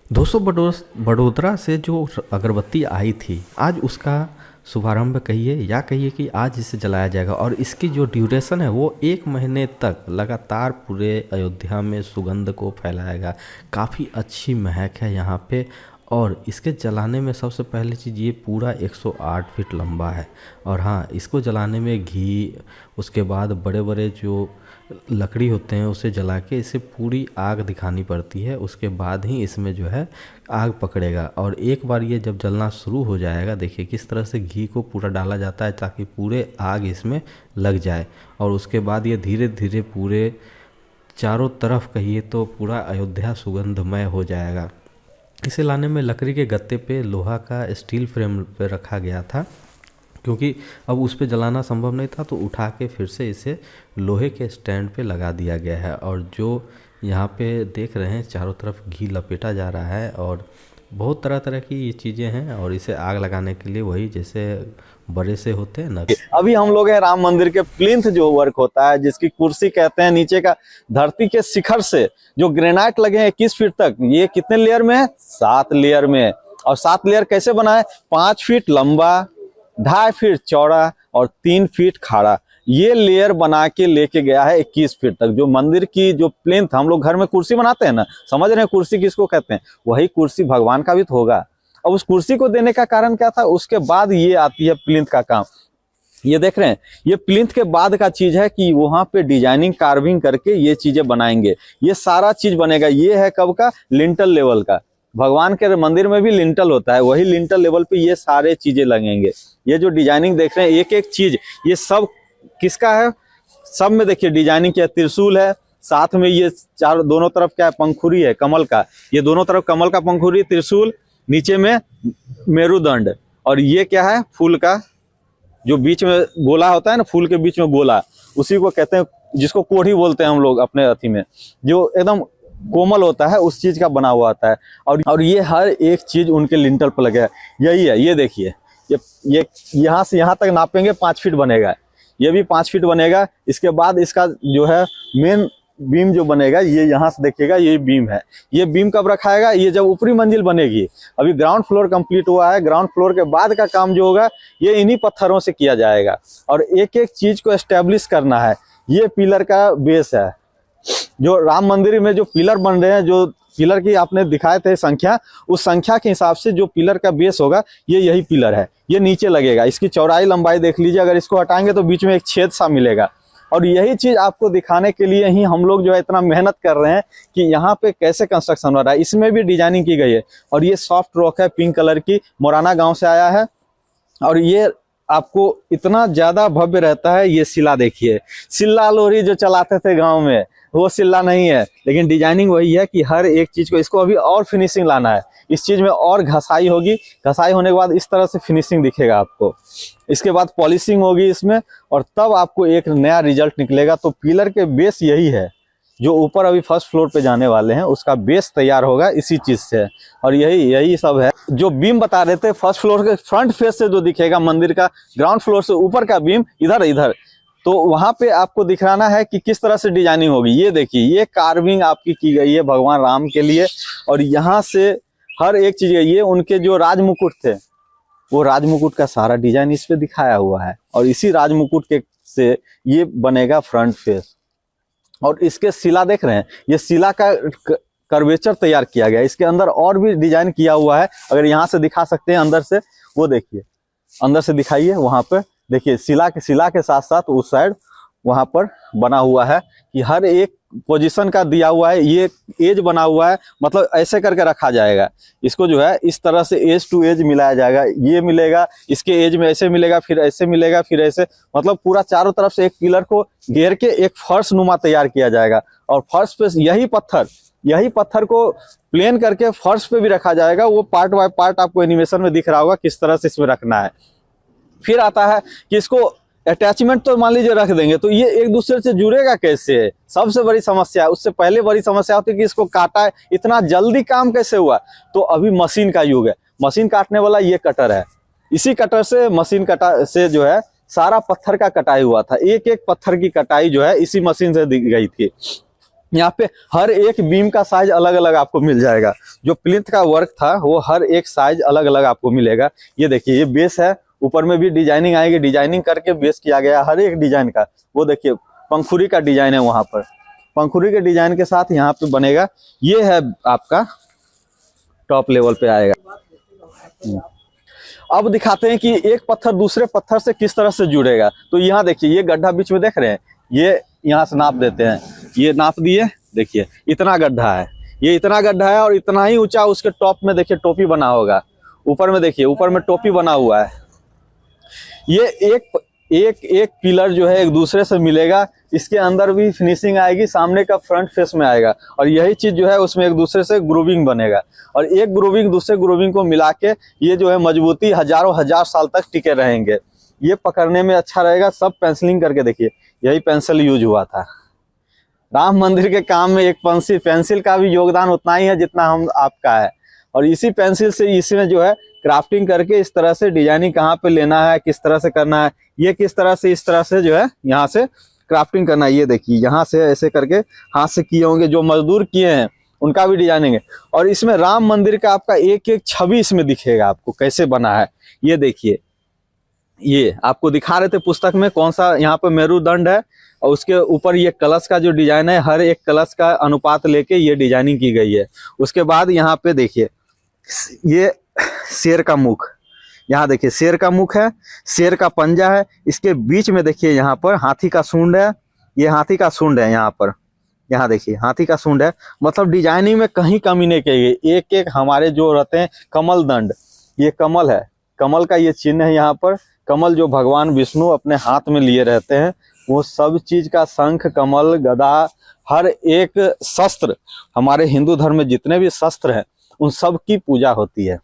दोस्तों बड़ोदरा से जो अगरबत्ती आई थी, आज उसका शुभारंभ कहिए या कहिए कि आज इसे जलाया जाएगा। और इसकी जो ड्यूरेशन है वो 1 महीने तक लगातार पूरे अयोध्या में सुगंध को फैलाएगा। काफ़ी अच्छी महक है यहाँ पे। और इसके जलाने में सबसे पहली चीज़, ये पूरा 108 फीट लंबा है। और हाँ, इसको जलाने में घी, उसके बाद बड़े बड़े जो लकड़ी होते हैं उसे जला के इसे पूरी आग दिखानी पड़ती है। उसके बाद ही इसमें जो है आग पकड़ेगा। और एक बार ये जब जलना शुरू हो जाएगा, देखिए किस तरह से घी को पूरा डाला जाता है ताकि पूरे आग इसमें लग जाए। और उसके बाद ये धीरे धीरे पूरे चारों तरफ कहिए तो पूरा अयोध्या सुगंधमय हो जाएगा। इसे लाने में लकड़ी के गत्ते पे लोहा का स्टील फ्रेम पे रखा गया था, क्योंकि अब उस पे जलाना संभव नहीं था, तो उठा के फिर से इसे लोहे के स्टैंड पे लगा दिया गया है। और जो यहाँ पे देख रहे हैं चारों तरफ घी लपेटा जा रहा है और बहुत तरह तरह की ये चीज़ें हैं। और इसे आग लगाने के लिए वही जैसे बड़े से होते हैं ना। अभी हम लोग हैं राम मंदिर के प्लिंथ जो वर्क होता है, जिसकी कुर्सी कहते हैं, नीचे का धरती के शिखर से जो ग्रेनाइट लगे हैं 21 फीट तक, ये कितने लेयर में है? 7 लेयर में। और 7 लेयर कैसे बना है? 5 फीट लंबा, 2.5 फीट चौड़ा और 3 फीट खाड़ा। ये लेयर बना के लेके गया है 21 फीट तक। जो मंदिर की जो प्लिंथ, हम लोग घर में कुर्सी बनाते हैं ना, समझ रहे हैं कुर्सी किसको कहते हैं? वही कुर्सी भगवान का भी तो होगा। अब उस कुर्सी को देने का कारण क्या था? उसके बाद ये आती है प्लिंथ का काम। ये देख रहे हैं, ये प्लिंथ के बाद का चीज है कि वहां पे डिजाइनिंग कार्विंग करके ये चीजें बनाएंगे। ये सारा चीज बनेगा। ये है कब का? लिंटल लेवल का। भगवान के मंदिर में भी लिंटल होता है, वही लिंटल लेवल पे ये सारे चीजें लगेंगे। ये जो डिजाइनिंग देख रहे हैं, एक एक चीज, ये सब किसका है? सब में देखिए डिजाइनिंग क्या, त्रिशूल है, साथ में ये चार दोनों तरफ क्या है? पंखुरी है कमल का। ये दोनों तरफ कमल का पंखुरी, त्रिशूल, नीचे में मेरुदंड। और ये क्या है? फूल का जो बीच में गोला होता है ना, फूल के बीच में गोला, उसी को कहते हैं, जिसको कोढ़ी बोलते हैं हम लोग अपने अथी में, जो एकदम कोमल होता है, उस चीज का बना हुआ आता है। और ये हर एक चीज उनके लिंटर पर लगे है। यही है, ये देखिए, ये यहाँ से यहाँ तक नापेंगे 5 फीट बनेगा। ये भी 5 फीट बनेगा। इसके बाद इसका जो है मेन बीम जो बनेगा, ये यहाँ से देखिएगा, ये बीम है। ये बीम कब रखाएगा? ये जब ऊपरी मंजिल बनेगी। अभी ग्राउंड फ्लोर कंप्लीट हुआ है, ग्राउंड फ्लोर के बाद का काम जो होगा ये इन्हीं पत्थरों से किया जाएगा। और एक एक चीज को एस्टेब्लिश करना है। ये पिलर का बेस है। जो राम मंदिर में जो पिलर बन रहे हैं, जो पिलर की आपने दिखाए थे संख्या, उस संख्या के हिसाब से जो पिलर का बेस होगा, ये यही पिलर है। ये नीचे लगेगा। इसकी चौड़ाई लंबाई देख लीजिए, अगर इसको हटाएंगे तो बीच में एक छेद सा मिलेगा। और यही चीज आपको दिखाने के लिए ही हम लोग जो है इतना मेहनत कर रहे हैं कि यहाँ पे कैसे कंस्ट्रक्शन हो रहा है। इसमें भी डिजाइनिंग की गई है। और ये सॉफ्ट रॉक है, पिंक कलर की, मोराना गांव से आया है। और ये आपको इतना ज्यादा भव्य रहता है। ये शिला देखिए, सिल्ला लोरी जो चलाते थे गांव में, वो सिल्ला नहीं है, लेकिन डिजाइनिंग वही है कि हर एक चीज को, इसको अभी और फिनिशिंग लाना है। इस चीज में और घसाई होगी। घसाई होने के बाद इस तरह से फिनिशिंग दिखेगा आपको। इसके बाद पॉलिशिंग होगी इसमें, और तब आपको एक नया रिजल्ट निकलेगा। तो पिलर के बेस यही है। जो ऊपर अभी फर्स्ट फ्लोर पे जाने वाले हैं, उसका बेस तैयार होगा इसी चीज से। और यही सब है। जो बीम बता रहे थे, फर्स्ट फ्लोर के फ्रंट फेस से जो दिखेगा मंदिर का, ग्राउंड फ्लोर से ऊपर का बीम इधर, तो वहां पे आपको दिखाना है कि किस तरह से डिजाइनिंग होगी। ये देखिए, ये कार्विंग आपकी की गई है भगवान राम के लिए। और यहाँ से हर एक चीज, ये उनके जो राजमुकुट थे, वो राजमुकुट का सारा डिजाइन इस पे दिखाया हुआ है। और इसी राजमुकुट के से ये बनेगा फ्रंट फेस। और इसके शिला देख रहे हैं, ये शिला का कर्वेचर तैयार किया गया है। इसके अंदर और भी डिजाइन किया हुआ है। अगर यहाँ से दिखा सकते हैं अंदर से, वो देखिए, अंदर से दिखाइए। वहां पे देखिए, शिला के साथ साथ उस साइड वहां पर बना हुआ है कि हर एक पोजीशन का दिया हुआ है। ये एज बना हुआ है, मतलब ऐसे करके रखा जाएगा। इसको जो है इस तरह से एज टू एज मिलाया जाएगा। ये मिलेगा, इसके एज में ऐसे मिलेगा, फिर ऐसे मिलेगा, फिर ऐसे, मतलब पूरा चारों तरफ से एक पिलर को घेर के एक फर्श नुमा तैयार किया जाएगा। और फर्श पे यही पत्थर को प्लेन करके फर्श पे भी रखा जाएगा। वो पार्ट बाय पार्ट आपको एनिमेशन में दिख रहा होगा किस तरह से इसमें रखना है। फिर आता है कि इसको अटैचमेंट तो मान लीजिए रख देंगे, तो ये एक दूसरे से जुड़ेगा कैसे? सबसे बड़ी समस्या है। उससे पहले बड़ी समस्या होती है कि इसको काटा है, इतना जल्दी काम कैसे हुआ? तो अभी मशीन का युग है। मशीन काटने वाला ये कटर है। इसी कटर से, मशीन कटा से जो है सारा पत्थर का कटाई हुआ था। एक एक पत्थर की कटाई जो है इसी मशीन से दी गई थी। यहाँ पे हर एक बीम का साइज अलग अलग आपको मिल जाएगा। जो प्लिंथ का वर्क था वो हर एक साइज अलग अलग आपको मिलेगा। ये देखिए ये बेस है, ऊपर में भी डिजाइनिंग आएगी, डिजाइनिंग करके बेस किया गया हर एक डिजाइन का। वो देखिए पंखुड़ी का डिजाइन है, वहां पर पंखुड़ी के डिजाइन के साथ यहाँ पे बनेगा। ये है आपका टॉप लेवल पे आएगा। अब दिखाते हैं कि एक पत्थर दूसरे पत्थर से किस तरह से जुड़ेगा। तो यहाँ देखिए ये गड्ढा बीच में देख रहे हैं, ये यहाँ से नाप देते हैं, ये नाप दिए, देखिए इतना गड्ढा है, ये इतना गड्ढा है और इतना ही ऊंचा उसके टॉप में देखिए टोपी बना होगा। ऊपर में देखिए, ऊपर में टोपी बना हुआ है। ये एक पिलर जो है एक दूसरे से मिलेगा, इसके अंदर भी फिनिशिंग आएगी, सामने का फ्रंट फेस में आएगा और यही चीज जो है उसमें एक दूसरे से ग्रूविंग बनेगा और एक ग्रूविंग दूसरे ग्रूविंग को मिला के ये जो है मजबूती हजारों हजार साल तक टिके रहेंगे। ये पकड़ने में अच्छा रहेगा। सब पेंसिलिंग करके देखिए, यही पेंसिल यूज हुआ था राम मंदिर के काम में। एक पेंसिल का भी योगदान उतना ही है जितना हम आपका है, और इसी पेंसिल से इसमें जो है क्राफ्टिंग करके इस तरह से डिजाइनिंग कहाँ पे लेना है, किस तरह से करना है, ये किस तरह से इस तरह से जो है यहाँ से क्राफ्टिंग करना है। ये देखिए यहाँ से ऐसे करके हाथ से किए होंगे, जो मजदूर किए हैं उनका भी डिजाइनिंग है। और इसमें राम मंदिर का आपका एक एक छवि इसमें दिखेगा आपको कैसे बना है। ये देखिए, ये आपको दिखा रहे थे पुस्तक में कौन सा, यहाँ पे मेरुदंड है और उसके ऊपर ये कलश का जो डिजाइन है, हर एक कलश का अनुपात लेके ये डिजाइनिंग की गई है। उसके बाद यहाँ पे देखिए ये शेर का मुख, यहाँ देखिए शेर का मुख है, शेर का पंजा है, इसके बीच में देखिए यहाँ पर हाथी का सूंड है, ये हाथी का सूंड है यहाँ पर, यहाँ देखिए हाथी का सूंड है। मतलब डिजाइनिंग में कहीं कमी नहीं की गई। एक एक हमारे जो रहते हैं कमल दंड, ये कमल है, कमल का ये चिन्ह है यहाँ पर। कमल जो भगवान विष्णु अपने हाथ में लिए रहते हैं, वो सब चीज का शंख, कमल, गदा, हर एक शस्त्र, हमारे हिंदू धर्म में जितने भी शस्त्र हैं उन सब की पूजा होती है।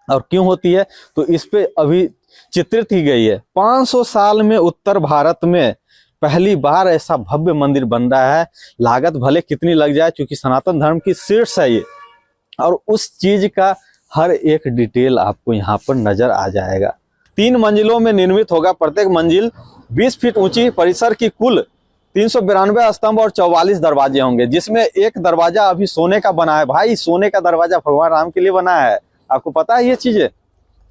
और क्यों होती है तो इस पे अभी चित्रित की गई है। 500 साल में उत्तर भारत में पहली बार ऐसा भव्य मंदिर बन रहा है। लागत भले कितनी लग जाए, क्योंकि सनातन धर्म की शीर्ष है ये, और उस चीज का हर एक डिटेल आपको यहाँ पर नजर आ जाएगा। 3 मंजिलों में निर्मित होगा, प्रत्येक मंजिल 20 फीट ऊंची। परिसर की कुल 392 स्तंभ और 44 दरवाजे होंगे, जिसमें एक दरवाजा अभी सोने का बना है। भाई सोने का दरवाजा भगवान राम के लिए बना है, आपको पता है ये चीजें।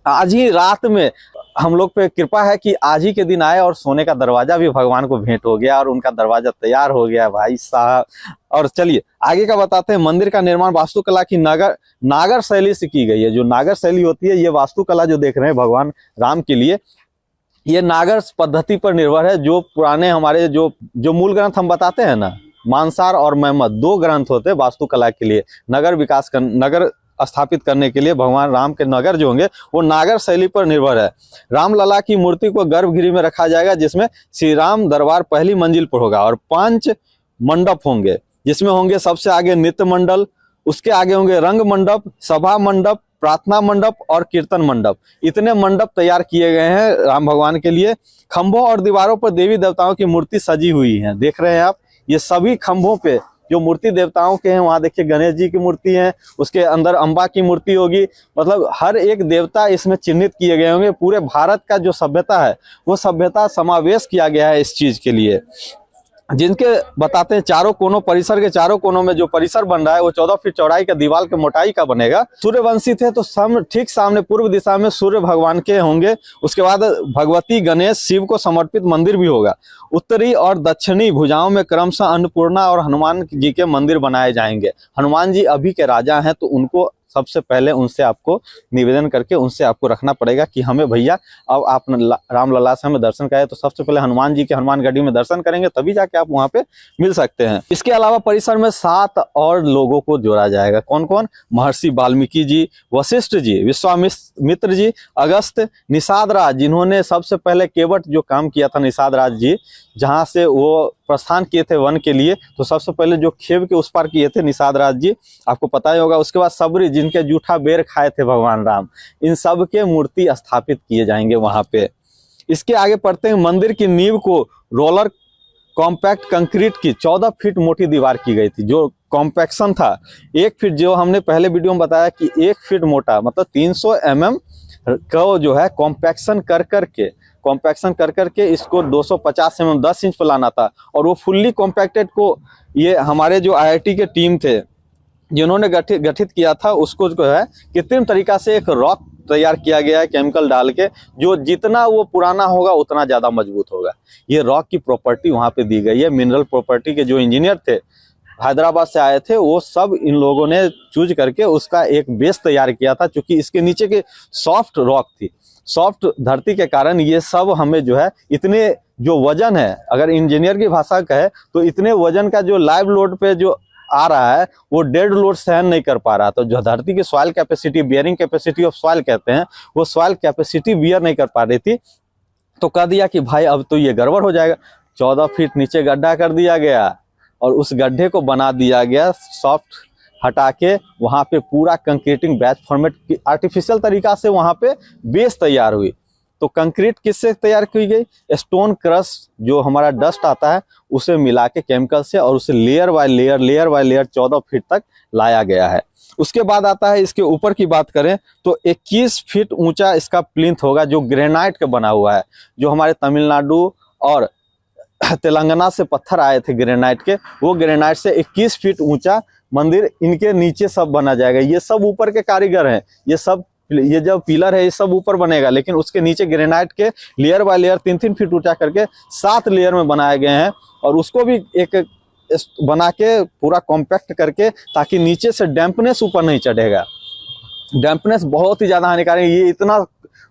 आज ही रात में हम लोग पे कृपा है कि आज ही के दिन आए और सोने का दरवाजा भी भगवान को भेंट हो गया और उनका दरवाजा तैयार हो गया भाई साहब। और चलिए आगे का बताते हैं। मंदिर का निर्माण वास्तुकला की नागर शैली से की गई है। जो नागर शैली होती है, ये वास्तुकला जो देख रहे हैं भगवान राम के लिए, ये नागर पद्धति पर निर्भर है। जो पुराने हमारे जो मूल ग्रंथ हम बताते हैं ना, मानसार और मैमत, 2 ग्रंथ होते हैं वास्तुकला के लिए। नगर स्थापित करने के लिए भगवान राम के नगर जो होंगे वो नागर शैली पर निर्भर है। रामलला की मूर्ति को गर्भगृह में रखा जाएगा, जिसमें श्री राम दरबार पहली मंजिल पर होगा और 5 मंडप होंगे, जिसमें होंगे सबसे आगे नित्य मंडल, उसके आगे होंगे रंग मंडप, सभा मंडप, प्रार्थना मंडप और कीर्तन मंडप। इतने मंडप तैयार किए गए हैं राम भगवान के लिए। खंभों और दीवारों पर देवी देवताओं की मूर्ति सजी हुई है, देख रहे हैं आप। ये सभी खंभों पे जो मूर्ति देवताओं के हैं, वहां देखिए गणेश जी की मूर्ति है, उसके अंदर अंबा की मूर्ति होगी। मतलब हर एक देवता इसमें चिन्हित किए गए होंगे। पूरे भारत का जो सभ्यता है वो सभ्यता समावेश किया गया है इस चीज के लिए। जिनके बताते हैं चारों कोनों, परिसर के चारों कोनों में जो परिसर बन रहा है वो 14 फीट चौड़ाई का दीवार के मोटाई का बनेगा। सूर्यवंशी थे तो ठीक सामने पूर्व दिशा में सूर्य भगवान के होंगे। उसके बाद भगवती, गणेश, शिव को समर्पित मंदिर भी होगा। उत्तरी और दक्षिणी भुजाओं में क्रमशः अन्नपूर्णा और हनुमान जी के मंदिर बनाए जाएंगे। हनुमान जी अभी के राजा हैं, तो उनको सबसे पहले उनसे आपको निवेदन करके उनसे आपको रखना पड़ेगा कि हमें भैया अब आप रामलला से हमें दर्शन कराए। तो सबसे पहले हनुमान जी के हनुमानगढ़ी में दर्शन करेंगे, तभी जाके आप वहां पे मिल सकते हैं। इसके अलावा परिसर में 7 और लोगों को जोड़ा जाएगा। कौन कौन? महर्षि वाल्मीकि जी, वशिष्ठ जी, विश्वामित्र जी, अगस्त, निषाद राज, जिन्होंने सबसे पहले केवट जो काम किया था, निषाद राज जी, जहां से वो प्रस्थान किए थे वन के लिए, तो सबसे पहले जो खेव के उस पार किए थे निषाद राज जी, आपको पता ही होगा। उसके बाद सबरी, जिनके जूठा बेर खाए थे भगवान राम, इन सब के मूर्ति स्थापित किए जाएंगे वहां पे। इसके आगे पढ़ते हैं। मंदिर की नींव को रोलर कॉम्पैक्ट कंक्रीट की 14 फीट मोटी दीवार की गई थी। जो कॉम्पैक्शन था 1 फीट, जो हमने पहले वीडियो में बताया कि 1 फीट मोटा, मतलब 300 mm को जो है कॉम्पैक्शन कर करके कॉम्पैक्शन कर करके इसको 250 mm 10 इंच पर लाना था, और वो फुल्ली कॉम्पैक्टेड को ये हमारे जो IIT के टीम थे जिन्होंने गठित किया था, उसको जो है कृत्रिम तरीका से एक रॉक तैयार किया गया है केमिकल डाल के, जो जितना वो पुराना होगा उतना ज़्यादा मजबूत होगा। ये रॉक की प्रॉपर्टी वहाँ पे दी गई है। मिनरल प्रॉपर्टी के जो इंजीनियर थे हैदराबाद से आए थे, वो सब इन लोगों ने चूज करके उसका एक बेस तैयार किया था, क्योंकि इसके नीचे के सॉफ्ट रॉक थी, सॉफ्ट धरती के कारण ये सब हमें जो है इतने जो वजन है, अगर इंजीनियर की भाषा कहे तो इतने वजन का जो लाइव लोड पे जो आ रहा है वो डेड लोड सहन नहीं कर पा रहा। तो जो धरती की soil capacity, bearing capacity of soil कहते हैं, वो सॉइल कैपेसिटी बियर नहीं कर पा रही थी। तो कह दिया कि भाई अब तो ये गड़बड़ हो जाएगा। 14 फीट नीचे गड्ढा कर दिया गया और उस गड्ढे को बना दिया गया सॉफ्ट हटा के, वहाँ पे पूरा कंक्रीटिंग बैच फॉर्मेट आर्टिफिशियल तरीका से वहाँ पे बेस तैयार हुई। तो कंक्रीट किससे तैयार की गई? स्टोन क्रश जो हमारा डस्ट आता है उसे मिला के केमिकल से, और उसे लेयर बाय लेयर 14 फीट तक लाया गया है। उसके बाद आता है इसके ऊपर की बात करें तो 21 फीट ऊंचा इसका प्लिंथ होगा, जो ग्रेनाइट का बना हुआ है। जो हमारे तमिलनाडु और तेलंगाना से पत्थर आए थे ग्रेनाइट के, वो ग्रेनाइट से 21 फीट ऊंचा मंदिर इनके नीचे सब बना जाएगा। ये सब ऊपर के कारीगर हैं, ये जो पिलर है ये सब ऊपर बनेगा, लेकिन उसके नीचे ग्रेनाइट के लेयर बाय लेयर 3-3 फीट ऊंचा करके 7 लेयर में बनाए गए हैं, और उसको भी एक बना के पूरा कॉम्पैक्ट करके, ताकि नीचे से डैम्पनेस ऊपर नहीं चढ़ेगा। डैम्पनेस बहुत ही ज़्यादा हानिकारक है, ये इतना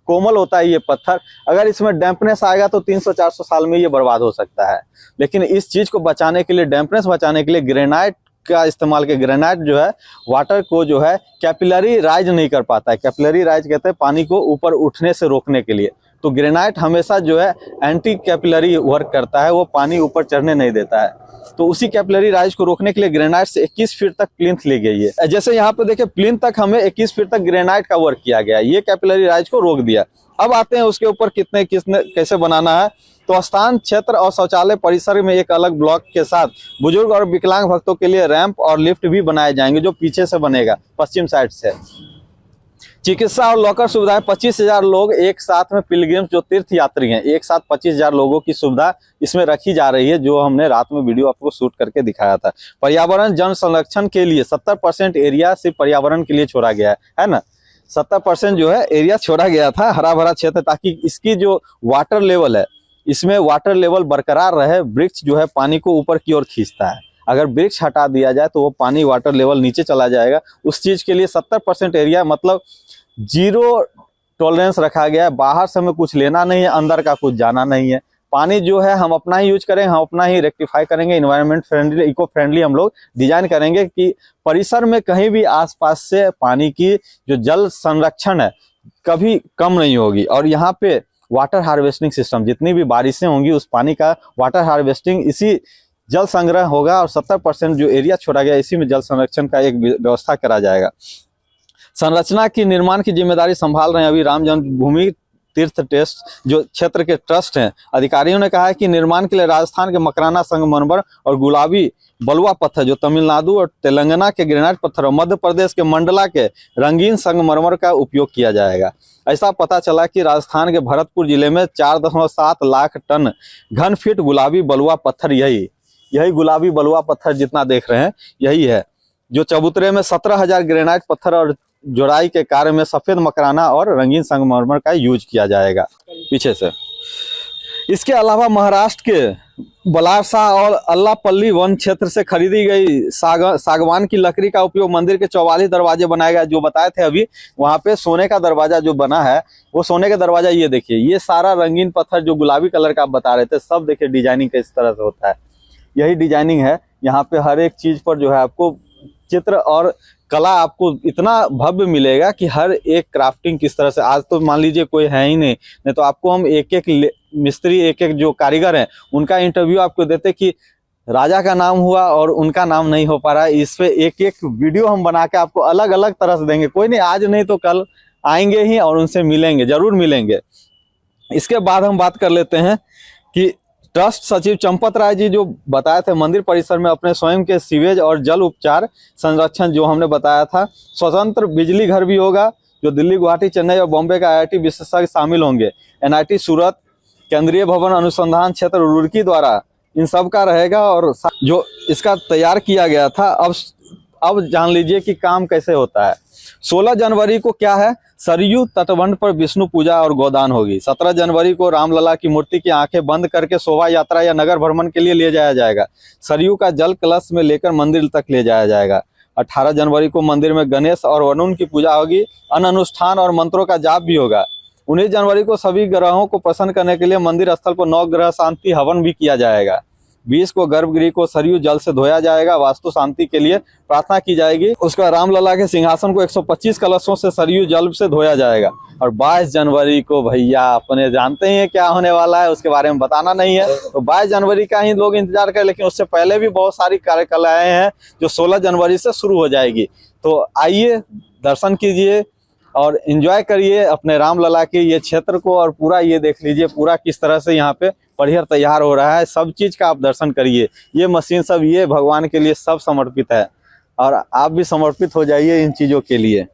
कोमल होता है ये पत्थर, अगर इसमें डैम्पनेस आएगा तो 300-400 साल में ये बर्बाद हो सकता है। लेकिन इस चीज़ को बचाने के लिए, डैम्पनेस बचाने के लिए ग्रेनाइट का इस्तेमाल के, ग्रेनाइट जो है वाटर को जो है कैपिलरी राइज नहीं कर पाता है। कैपिलरी राइज कहते हैं पानी को ऊपर उठने से रोकने के लिए। तो ग्रेनाइट हमेशा जो है एंटी कैपिलरी वर्क करता है, वो पानी ऊपर चढ़ने नहीं देता है। तो उसी कैपिलरी राइज को रोकने के लिए ग्रेनाइट से 21 फीट तक प्लिंथ ली गई है। जैसे यहाँ पे देखिए प्लिंथ तक हमें 21 फीट तक ग्रेनाइट का वर्क किया गया, ये कैपिलरी राइज को रोक दिया। अब आते हैं उसके ऊपर कितने कैसे बनाना है। तो स्थान, क्षेत्र और शौचालय परिसर में एक अलग ब्लॉक के साथ बुजुर्ग और विकलांग भक्तों के लिए रैंप और लिफ्ट भी बनाए जाएंगे, जो पीछे से बनेगा पश्चिम साइड से। चिकित्सा और लॉकर सुविधाएं, 25,000 लोग एक साथ में पिलग्रिम्स जो तीर्थ यात्री हैं, एक साथ 25,000 लोगों की सुविधा इसमें रखी जा रही है, जो हमने रात में वीडियो आपको शूट करके दिखाया था। पर्यावरण जन संरक्षण के लिए 70% एरिया सिर्फ पर्यावरण के लिए छोड़ा गया है ना। 70% जो है एरिया छोड़ा गया था, हरा भरा क्षेत्र, ताकि इसकी जो वाटर लेवल है, इसमें वाटर लेवल बरकरार रहे। वृक्ष जो है पानी को ऊपर की ओर खींचता है, अगर वृक्ष हटा दिया जाए तो वो पानी, वाटर लेवल नीचे चला जाएगा। उस चीज के लिए 70% एरिया, मतलब 0 टॉलरेंस रखा गया है। बाहर से हमें कुछ लेना नहीं है, अंदर का कुछ जाना नहीं है। पानी जो है हम अपना ही यूज करें, हम अपना ही रेक्टिफाई करेंगे, इन्वायरमेंट फ्रेंडली, इको फ्रेंडली हम लोग डिजाइन करेंगे कि परिसर में कहीं भी आसपास से पानी की जो जल संरक्षण है कभी कम नहीं होगी। और यहाँ पे वाटर हार्वेस्टिंग सिस्टम, जितनी भी बारिशें होंगी उस पानी का वाटर हार्वेस्टिंग, इसी जल संग्रह होगा। और 70% जो एरिया छोड़ा गया इसी में जल संरक्षण का एक व्यवस्था करा जाएगा। संरचना की निर्माण की जिम्मेदारी संभाल रहे हैं अभी राम जन्मभूमि तीर्थ ट्रस्ट, जो क्षेत्र के ट्रस्ट हैं। अधिकारियों ने कहा है कि निर्माण के लिए राजस्थान के मकराना संगमरमर और गुलाबी बलुआ पत्थर, जो तमिलनाडु और तेलंगाना के ग्रेनाइट पत्थर और मध्य प्रदेश के मंडला के रंगीन संगमरमर का उपयोग किया जाएगा। ऐसा पता चला कि राजस्थान के भरतपुर जिले में 4.7 लाख टन घन फीट गुलाबी बलुआ पत्थर, यही गुलाबी बलुआ पत्थर जितना देख रहे हैं यही है, जो चबूतरे में 17,000 ग्रेनाइट पत्थर और जोड़ाई के कार्य में सफेद मकराना और रंगीन संगमरमर का यूज किया जाएगा पीछे से। इसके अलावा महाराष्ट्र के बलारसा और अल्लापल्ली वन क्षेत्र से खरीदी गई सागवान की लकड़ी का उपयोग मंदिर के 44 दरवाजे बनाए गए। जो बताए थे अभी, वहां पे सोने का दरवाजा जो बना है वो सोने का दरवाजा, ये देखिए, ये सारा रंगीन पत्थर जो गुलाबी कलर का आप बता रहे थे, सब देखिए डिजाइनिंग किस तरह से होता है, यही डिजाइनिंग है। यहाँ पे हर एक चीज पर जो है आपको चित्र और कला आपको इतना भव्य मिलेगा कि हर एक क्राफ्टिंग किस तरह से, आज तो मान लीजिए कोई है ही नहीं तो आपको हम एक एक मिस्त्री, एक एक जो कारीगर हैं उनका इंटरव्यू आपको देते कि राजा का नाम हुआ और उनका नाम नहीं हो पा रहा है। इस पे एक एक वीडियो हम बना के आपको अलग अलग तरह से देंगे। कोई नहीं, आज नहीं तो कल आएंगे ही और उनसे मिलेंगे, जरूर मिलेंगे। इसके बाद हम बात कर लेते हैं कि ट्रस्ट सचिव चंपत राय जी जो बताए थे, मंदिर परिसर में अपने स्वयं के सीवेज और जल उपचार संरक्षण जो हमने बताया था, स्वतंत्र बिजली घर भी होगा, जो दिल्ली, गुवाहाटी, चेन्नई और बॉम्बे का IIT विशेषज्ञ शामिल होंगे। NIT सूरत, केंद्रीय भवन अनुसंधान क्षेत्र रुड़की द्वारा इन सब का रहेगा। और जो इसका तैयार किया गया था, अब जान लीजिए कि काम कैसे होता है। 16 जनवरी को क्या है, सरयू तटबंध पर विष्णु पूजा और गोदान होगी। 17 जनवरी को रामलला की मूर्ति की आंखें बंद करके शोभा यात्रा या नगर भ्रमण के लिए ले जाया जाएगा। सरयू का जल कलश में लेकर मंदिर तक ले जाया जाएगा। 18 जनवरी को मंदिर में गणेश और वरुण की पूजा होगी। अन्य अनुष्ठान और मंत्रों का जाप भी होगा। 19 जनवरी को सभी ग्रहों को प्रसन्न करने के लिए मंदिर स्थल पर 9 ग्रह शांति हवन भी किया जाएगा। 20 को गर्भगृह को सरयू जल से धोया जाएगा, वास्तु शांति के लिए प्रार्थना की जाएगी। उसका रामलला के सिंहासन को 125 कलशों से सरयू जल से धोया जाएगा। और 22 जनवरी को भैया अपने जानते ही हैं क्या होने वाला है, उसके बारे में बताना नहीं है, तो 22 जनवरी का ही लोग इंतजार करें। लेकिन उससे पहले भी बहुत सारी कार्यकलाएं हैं जो 16 जनवरी से शुरू हो जाएगी। तो आइए, दर्शन कीजिए और एंजॉय करिए अपने रामलला के ये क्षेत्र को। और पूरा ये देख लीजिए पूरा किस तरह से यहाँ पे बढ़िया तैयार हो रहा है। सब चीज का आप दर्शन करिए। ये मशीन सब ये भगवान के लिए सब समर्पित है और आप भी समर्पित हो जाइए इन चीजों के लिए।